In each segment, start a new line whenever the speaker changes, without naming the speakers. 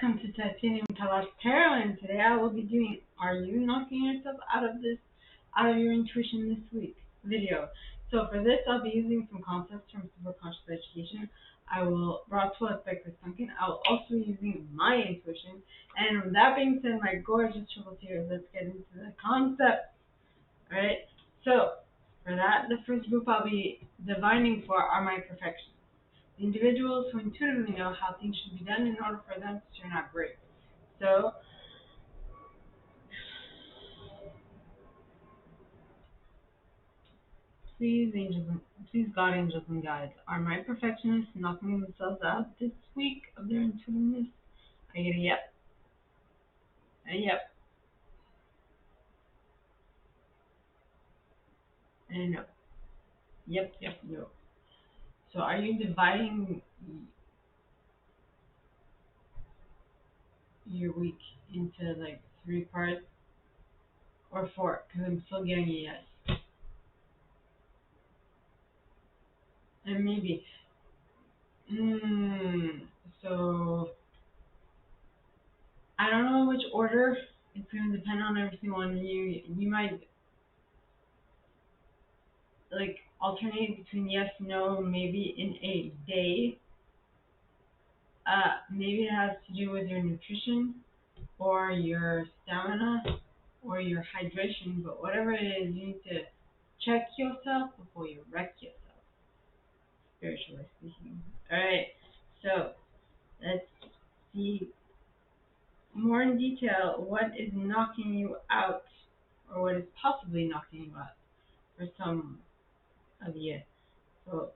welcome to Titanium Talas Tarot, and today I will be doing Are You Knocking Yourself Out of Your Intuition This Week video. So for this, I'll be using some concepts from SuperConscious Education. I will draw 12 aspects sunken. I will also be using my intuition. And with that being said, my gorgeous triple tears, let's get into the concepts. Alright, so for that, the first group I'll be divining for are my perfections. The individuals who intuitively know how things should be done in order for them to turn out great. So, please, God, angels, and guides, are my perfectionists knocking themselves out this week of their intuitiveness? I get a yep, a yep, and a no. Yep, yep, no. So, are you dividing your week into like 3 parts or 4? Because I'm still getting a yes. And maybe. So I don't know which order. It's going to depend on every single one of you. You might like alternate between yes, no, maybe in a day. Maybe it has to do with your nutrition or your stamina or your hydration. But whatever it is, you need to check yourself before you wreck yourself, spiritually speaking. Alright, so let's see more in detail what is knocking you out, or what is possibly knocking you out for some of you. So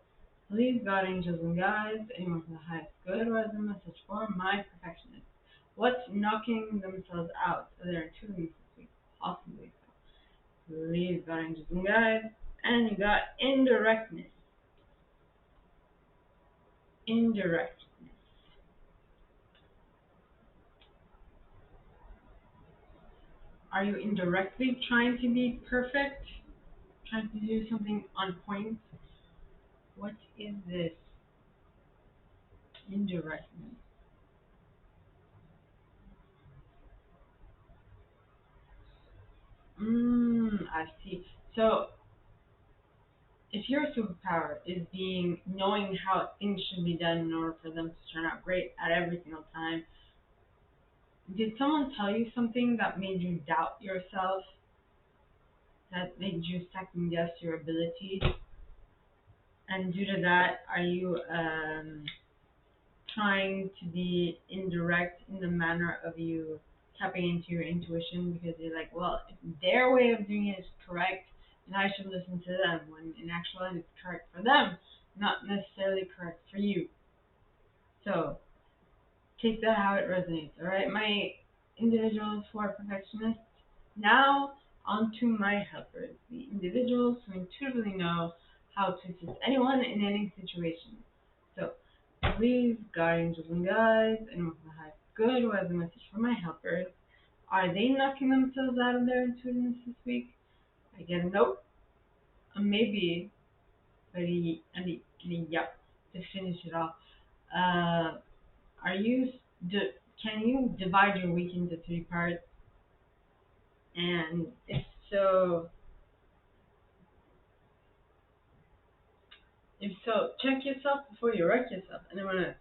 please, God, angels, and guides, anyone from the highest good, who has a message for my perfectionist. What's knocking themselves out of their intuitively this week? Possibly so. Please, God, angels, and guides. And you got indirectness. Indirectness. Are you indirectly trying to be perfect? Trying to do something on point? What is this indirectness? I see. So, if your superpower is knowing how things should be done in order for them to turn out great at every single time, did someone tell you something that made you doubt yourself, that made you second guess your ability? And due to that, are you trying to be indirect in the manner of you tapping into your intuition because you're like, well, if their way of doing it is correct, then I should listen to them, when in actuality it's correct for them, not necessarily correct for you. So take that how it resonates. Alright, my individuals who are perfectionists. Now onto my helpers, the individuals who intuitively know how to assist anyone in any situation. So please, God, angels, and guides, anyone from the highest good who has a message for my helpers. Are they knocking themselves out of their intuitiveness this week? I get a nope, a maybe, but a yep to finish it off. Are you? Can you divide your week into 3 parts? And if so, check yourself before you wreck yourself. And I want to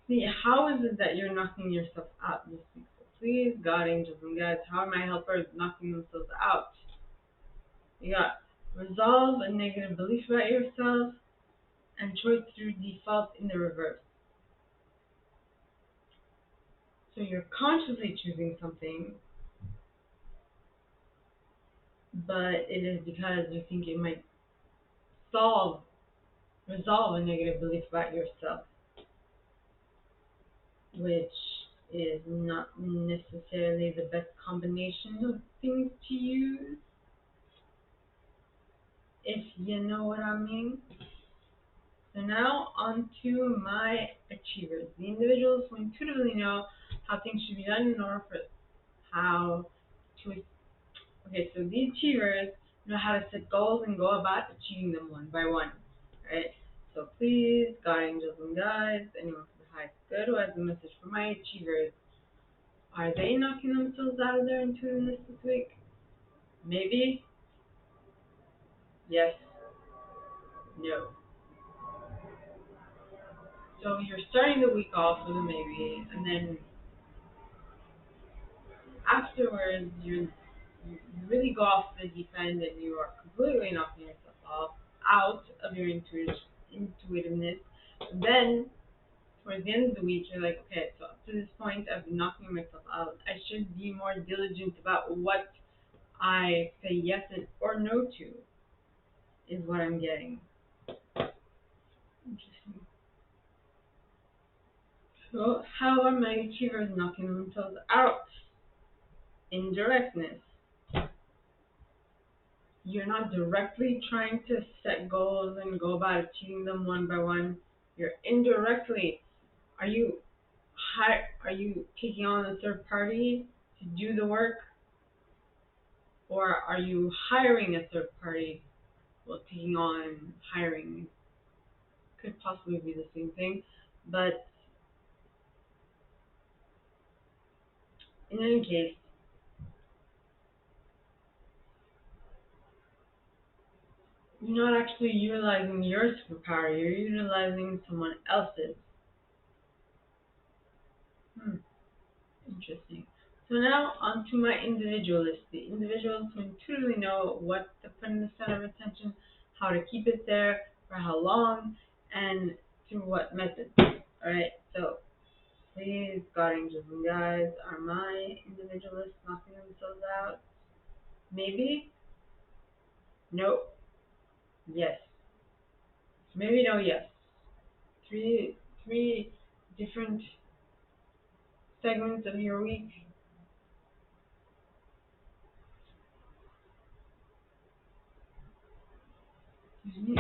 see, how is it that you're knocking yourself out this week? So please, God, angels, and guides, how are my helpers knocking themselves out? You got resolve a negative belief about yourself, and choice through default in the reverse. So you're consciously choosing something, but it is because you think it might resolve a negative belief about yourself, which is not necessarily the best combination of things to use, if you know what I mean. So now on to my achievers, the individuals who intuitively know how things should be done in order for how to. Okay, so the achievers know how to set goals and go about achieving them one by one. Right? So please, God, angels, and guides, anyone from the hi, good. What is the message for my achievers? Are they knocking themselves out of their intuitiveness this week? Maybe. Yes. No. So you're starting the week off with a maybe, and then afterwards you really go off the deep end and you are completely knocking yourself off out of your intuitiveness. Then towards the end of the week, you're like, okay, so up to this point, I've been knocking myself out. I should be more diligent about what I say yes or no to, is what I'm getting. Interesting. So, how are my achievers knocking themselves out? Indirectness. You're not directly trying to set goals and go about achieving them one by one. You're indirectly. Are you are you taking on a third party to do the work, or are you hiring a third party? Well, taking on hiring could possibly be the same thing, but in any case, you're not actually utilizing your superpower. You're utilizing someone else's. Hmm. Interesting. So now on to my individualists, the individuals who intuitively know what to put in the center of attention, how to keep it there, for how long, and through what methods. Alright, so please, God, angels, and guides, are my individualists knocking themselves out? Maybe? Nope. Yes. Maybe no, yes. Three different segments of your week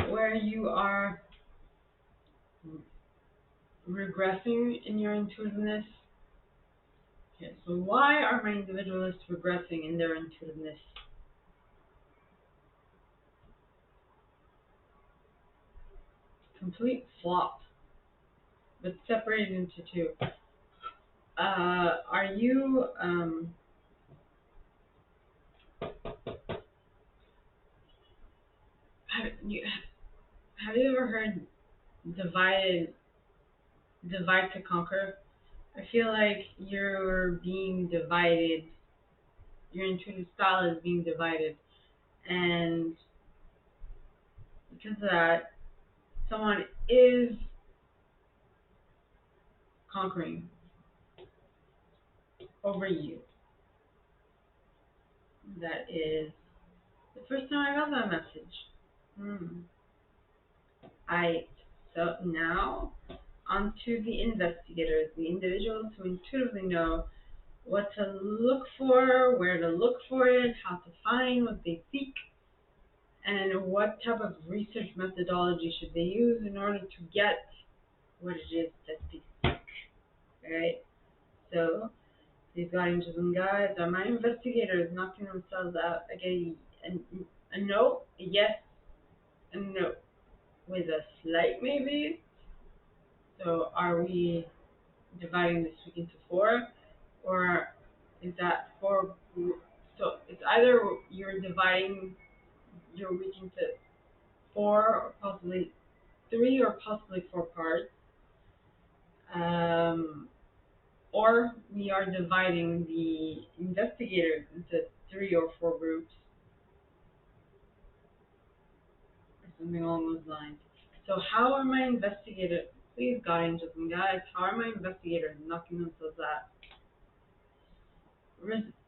where you are regressing in your intuitiveness. Okay, so why are my individualists regressing in their intuitiveness? Complete flop, but separated into two. Are you, have you, have you ever heard divide to conquer? I feel like you're being divided, your intuitive style is being divided, and because of that, someone is conquering over you. That is the first time I got that message. Hmm. So now onto the investigators, the individuals who intuitively know what to look for, where to look for it, how to find what they seek, and what type of research methodology should they use in order to get what it is that they seek. Right? So these guardians and guides are my investigators knocking themselves out. I get a no, a yes, a no, with a slight maybe. So are we dividing this week into four, or is that four? So it's either you're dividing your week into four, or possibly three, or possibly four parts, um, or we are dividing the investigators into three or four groups, or something along those lines. So how are my investigators? Please, God, angels, and guides, how are my investigators knocking themselves out?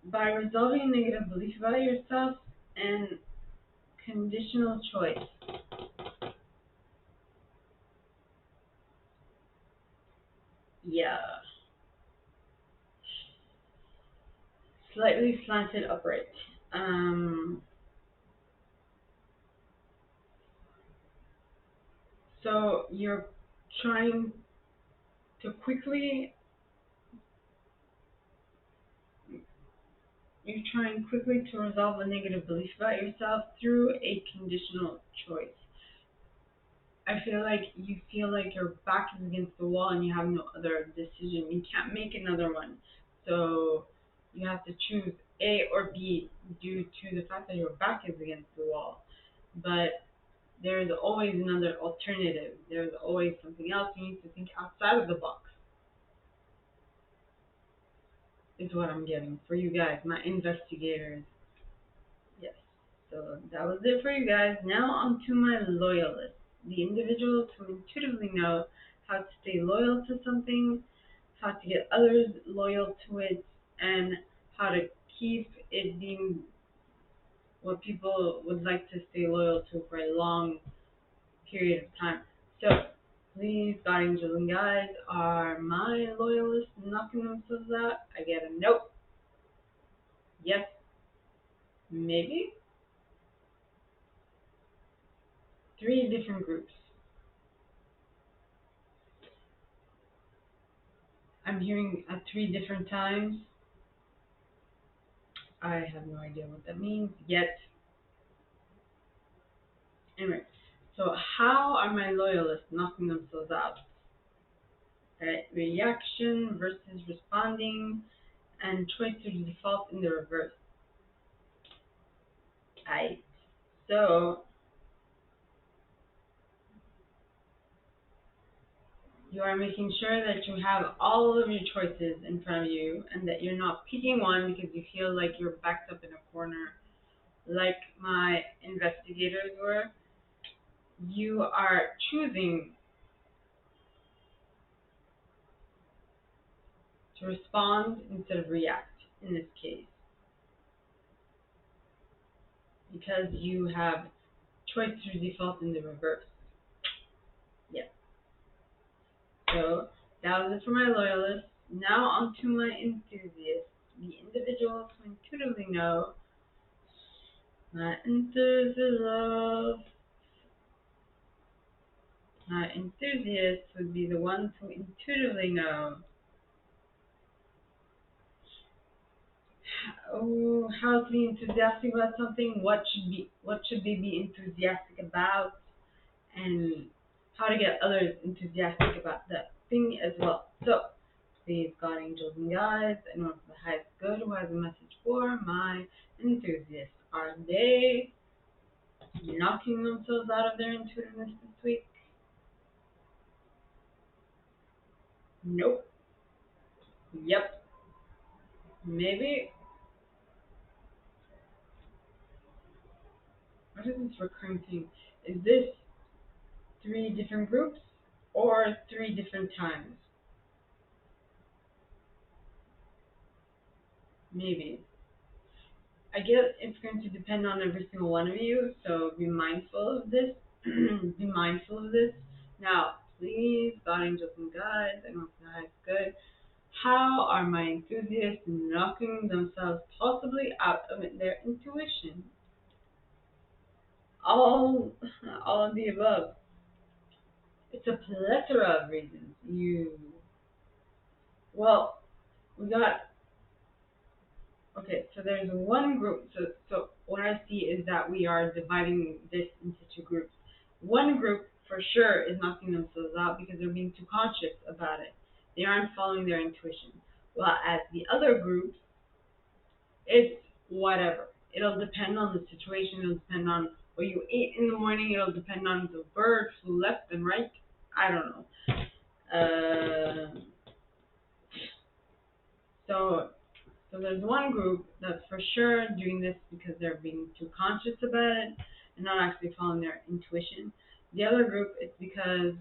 By resolving a negative belief about yourself and conditional choice. Yeah. Slightly slanted upright. Um, so trying to quickly, you're trying quickly to resolve a negative belief about yourself through a conditional choice. I feel like your back is against the wall and you have no other decision. You can't make another one. So you have to choose A or B due to the fact that your back is against the wall. But there's always another alternative. There's always something else. You need to think outside of the box, is what I'm getting for you guys, my investigators. Yes. So that was it for you guys. Now on to my loyalists, the individuals who intuitively know how to stay loyal to something, how to get others loyal to it, and how to keep it being what people would like to stay loyal to for a long period of time. So please, God, angels, and guides, are my loyalists knocking themselves out? I get a nope, yes, maybe. Three different groups. I'm hearing at three different times. I have no idea what that means yet. Anyway, so how are my loyalists knocking themselves out? Right? Reaction versus responding, and choice to default in the reverse. Right. So you are making sure that you have all of your choices in front of you and that you're not picking one because you feel like you're backed up in a corner, like my investigators were. You are choosing to respond instead of react in this case because you have choice to default in the reverse. Yes. So that was it for my loyalists. Now on to my enthusiasts, the individuals who intuitively know. My enthusiasts. My enthusiasts would be the ones who intuitively know how to be enthusiastic about something, what should they be enthusiastic about, and how to get others enthusiastic about that thing as well. So, please, God, angels, and guides, anyone from the highest good who has a message for my enthusiasts. Are they knocking themselves out of their intuitiveness this week? Nope. Yep. Maybe. What is this recurring thing? Is this three different groups or three different times? Maybe. I guess it's going to depend on every single one of you, so be mindful of this. Be mindful of this. Now, please, God, angels, and guides, I know it's good. How are my enthusiasts knocking themselves possibly out of their intuition? All, all of the above. It's a plethora of reasons. Well, we got. Okay, so there's one group. So what I see is that we are dividing this into two groups. One group for sure is knocking themselves out because they're being too conscious about it. They aren't following their intuition. While as the other group, it's whatever. It'll depend on the situation. It'll depend on what you ate in the morning. It'll depend on the bird flew left and right. I don't know. Uh, so So there's one group that's for sure doing this because they're being too conscious about it and not actually following their intuition. The other group, it's because,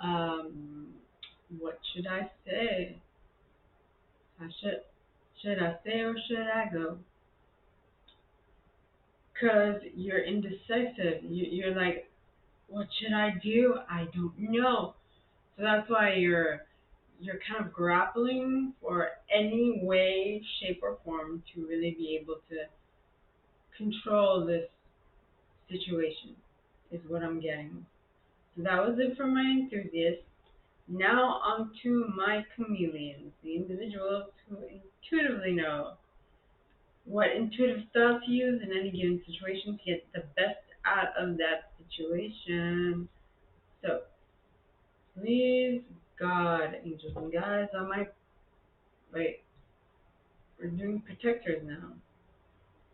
um, what should I say? Should I stay or should I go? Because you're indecisive. You're like, what should I do? I don't know. So that's why you're kind of grappling for any way, shape, or form to really be able to control this situation, is what I'm getting. So that was it for my enthusiasts. Now on to my chameleons, the individuals who intuitively know what intuitive style to use in any given situation to get the best out of that situation. So, please, God, angels and guides on my, wait, we're doing protectors now.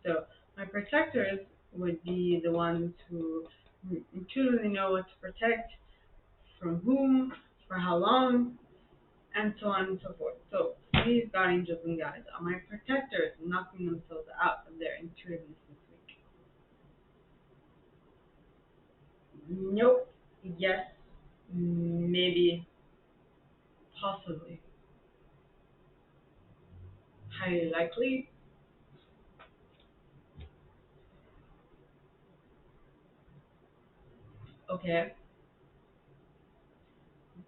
So, my protectors would be the ones who intuitively know what to protect, from whom, for how long, and so on and so forth. So, please, God, angels and guides are my protectors knocking themselves out of their intuitiveness this week. Nope. Yes. Maybe. Possibly. Highly likely. Okay.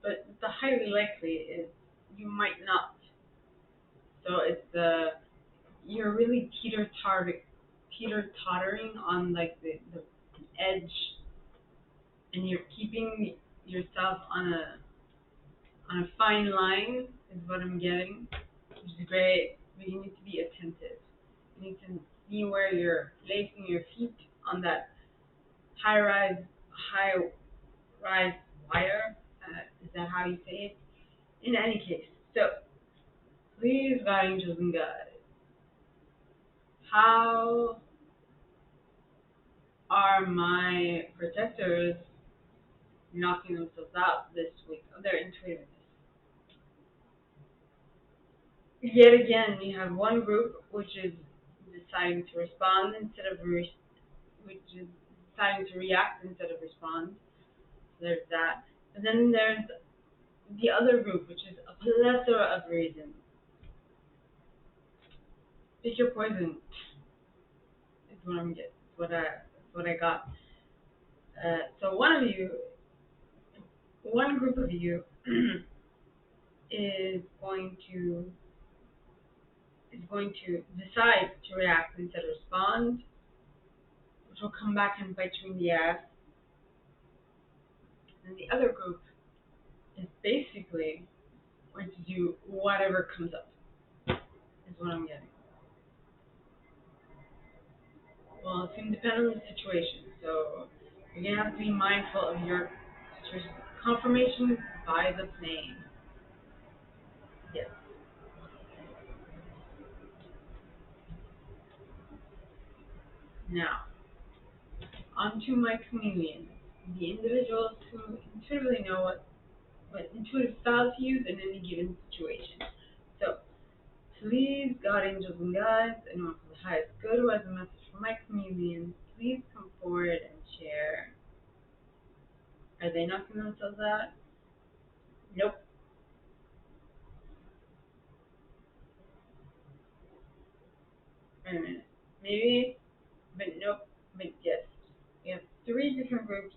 But the highly likely is you might not. So it's you're really teeter tottering on like the edge, and you're keeping yourself on a fine line is what I'm getting, which is great. But you need to be attentive. You need to see where you're placing your feet on that high rise high rise wire. Is that how you say it? In any case, so please, God, angels, and guides, how are my protectors knocking themselves out this week of their intuitiveness? Yet again, you have one group which is deciding to respond instead of which is deciding to react instead of respond. So there's that. And then there's the other group, which is a plethora of reasons. Pick your poison. Is what I'm getting. What I got. So one group of you is going to decide to react instead of respond, which will come back and bite you in the ass. And the other group is basically going to do whatever comes up. Is what I'm getting. Well, it's going to depend on the situation, so you're going to have to be mindful of your situation. Confirmation by the plane. Yes. Now, onto my chameleons, the individuals who intuitively know what intuitive style to use in any given situation. So, please, God, angels, and guides, anyone for the highest good who has a message for my chameleons, please come forward and share. Are they knocking themselves out? Nope. Wait a minute. Maybe, but nope. But yes. We have three different groups.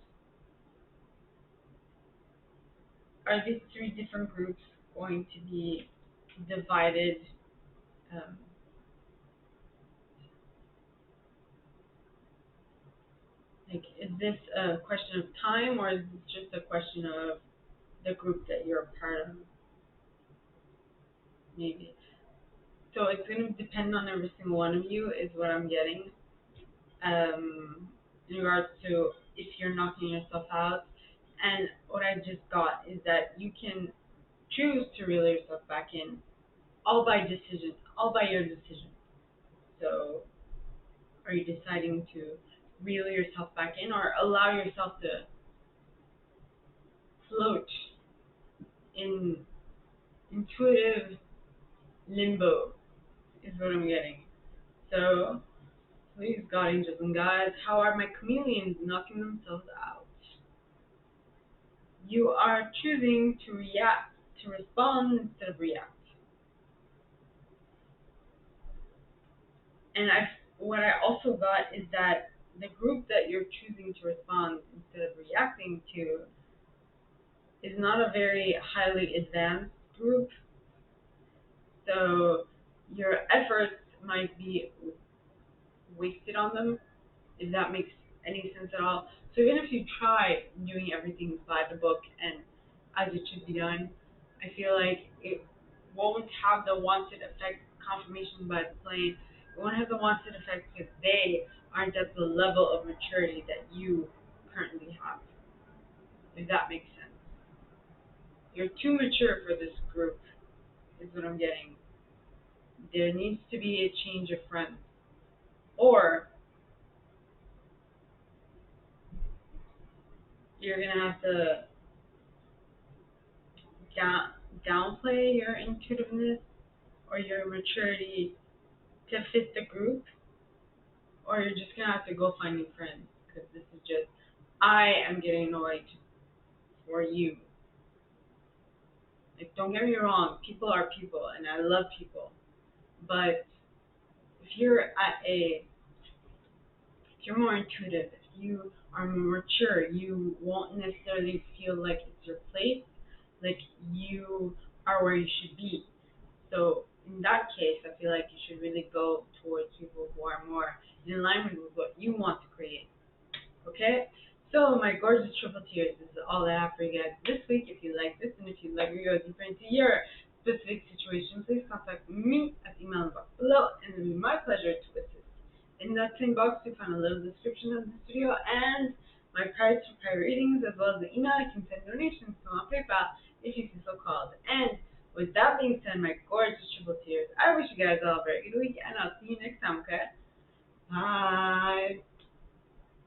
Are these three different groups going to be divided? Um, like, is this a question of time, or is this just a question of the group that you're a part of? Maybe. So it's going to depend on every single one of you, is what I'm getting. In regards to if you're knocking yourself out. And what I just got is that you can choose to reel yourself back in, all by decision, all by your decision. So are you deciding to reel yourself back in, or allow yourself to float in intuitive limbo, is what I'm getting. So please, God, angels, and guides, how are my chameleons knocking themselves out? You are choosing to react, to respond instead of react. And what I also got is that the group that you're choosing to respond instead of reacting to is not a very highly advanced group. So your efforts might be wasted on them, if that makes any sense at all. So even if you try doing everything by the book and as it should be done, I feel like it won't have the wanted effect. Confirmation by the plane, it won't have the wanted effect because they aren't at the level of maturity that you currently have. if that makes sense. You're too mature for this group, is what I'm getting. There needs to be a change of friends. Or you're going to have to downplay your intuitiveness or your maturity to fit the group, or you're just going to have to go find new friends, because this is just, I am getting annoyed for you. Like, don't get me wrong, people are people, and I love people. But if you're if you're more intuitive, if you are more mature, you won't necessarily feel like it's your place, like you are where you should be. So in that case, I feel like you should really go towards people who are more in alignment with what you want to create. Okay? So my gorgeous triple tiers, this is all I have for you guys this week. If you like this and if you'd like me to go deeper into your specific situation, please contact me at the email box below, and it'll be my pleasure to assist. In that same box, you'll find a little description of this video and my price for private readings, as well as the email I can send donations to on PayPal if you feel so called. And with that being said, my gorgeous triple tiers, I wish you guys all a very good week, and I'll see you next time, okay? Bye.